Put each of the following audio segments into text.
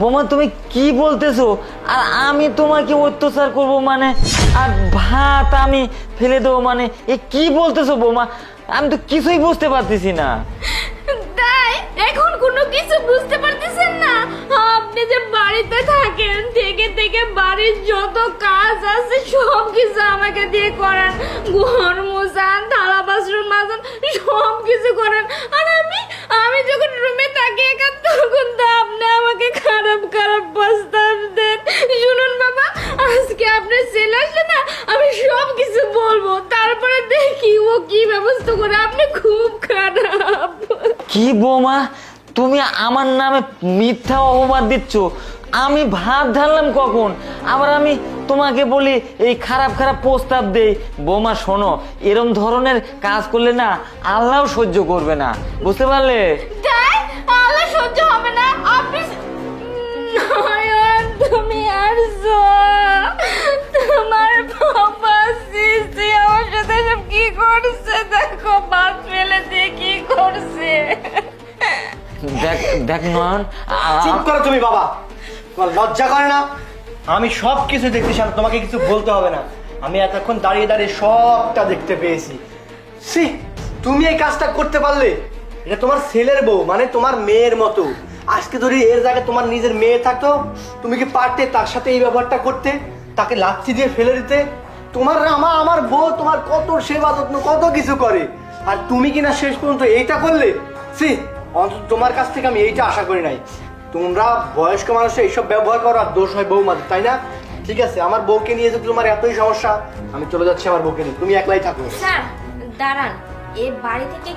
বোমা তুমি কি বলতেছো? আর আমি তোমাকে অত্যাচার করব মানে, আর ভাত আমি ফেলে দেবো মানে, এ কি বলতেছো বোমা? আমি তো কিছুই বুঝতে পারতেছি না। তাই এখন কোনো কিছু বুঝতে পারতেছেন না? আপনি যে বাড়িতে থাকেন, থেকে থেকে বাড়ির যত কাজ আছে সব কিছু আমাকে দিয়ে করান, ঘর মোছান, থালা বাসন মাজেন, সব কিছু করেন। আর আমি যখন রুমে থাকি একা, তখন তো আপনি আমাকে খারাপ খারাপ প্রস্তাব দেন। শুনুন বাবা, আজকে আপনার ছেলে আসলে না, আমি সব কিছু বলবো, তারপরে দেখি ও কি ব্যবস্থা করে। আপনি খুব খারাপ। কি বোমা, তুমি আমার নামে মিথ্যা অপবাদ দিচ্ছ? আমি ভাত ঢাললাম কখন? আবার আমি তোমাকে বলি এই খারাপ খারাপ প্রস্তাব দেই? বোমা শোনো, এরম ধরনের কাজ করলে না আল্লাহও সহ্য করবে না, বুঝতে পারলে? তাই আল্লাহ সহ্য হবে না? আপনি নয়ন, তুমি আসছো? তোমার বাবা সিসি আমার সাথে সব কি করছে দেখো, ভাত ফেলে দিয়ে কি করছে। দেখ দেখ নয়ন, চুপ করো তুমি বাবা, তোমার লজ্জা করে না? আমি সব কিছু দেখতেছি, আর তোমাকে কিছু বলতে হবে না। আমি এতক্ষণ দাঁড়িয়ে দাঁড়িয়ে সবটা দেখতে পেয়েছি। সি, তুমি এই কাজটা করতে পারলে? এটা তোমার ছেলের বউ, মানে তোমার মেয়ের মতো। আজকে যদি এর জায়গায় তোমার নিজের মেয়ে থাকতো, তুমি কি পারতে তার সাথে এই ব্যবহারটা করতে, তাকে লাথি দিয়ে ফেলে দিতে? তোমার আমার বউ তোমার কত সেবা যত্ন, কত কিছু করে, আর তুমি কিনা শেষ পর্যন্ত এইটা করলে? সি, অন্তত তোমার কাছ থেকে আমি এইটা আশা করি নাই। তোমরা বয়স্ক মানুষে এইসব ব্যবহার করো আর দোষ হয় বৌমাদের, তাই না? ঠিক আছে, আমার বউকে নিয়ে যদি তোমার এতই সমস্যা, আমি চলে যাচ্ছি আমার বউকে নিয়ে, তুমি একলাই থাকো। স্যার দাঁড়ান, এই বাড়ি থেকে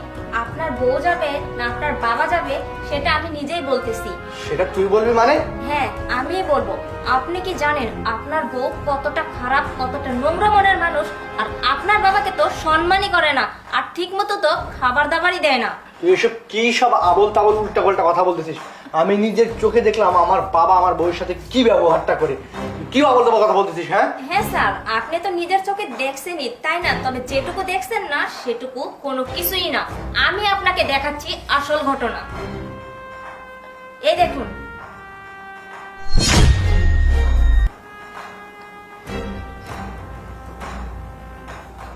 আপনার বউ যাবে না আপনার বাবা যাবে সেটা আমি নিজেই বলতেছি। সেটা তুই বলবি মানে? হ্যাঁ আমি বলবো। আপনি কি জানেন আপনার বউ কতটা খারাপ, কতটা নোংরা মনের মানুষ? আর আপনার বাবাকে তো সম্মানই করে না, আর ঠিক মতো তো খাবার দাবারই দেয় না। তুই এসব কি সব আবল তাবল উল্টা পাল্টা কথা বলতেছিস? আমি নিজের চোখে দেখলাম আমার বাবা আমার বউয়ের সাথে কি ব্যবহারটা করে। কি আবল তাবল কথা বলতেছিস? হ্যাঁ হ্যাঁ স্যার, আপনি তো নিজের চোখে দেখছেনই তাই না? তবে যেটুকু দেখছেন না সেটুকু কোনো কিছুই না। আমি আপনাকে দেখাচ্ছি আসল ঘটনা। এই দেখুন,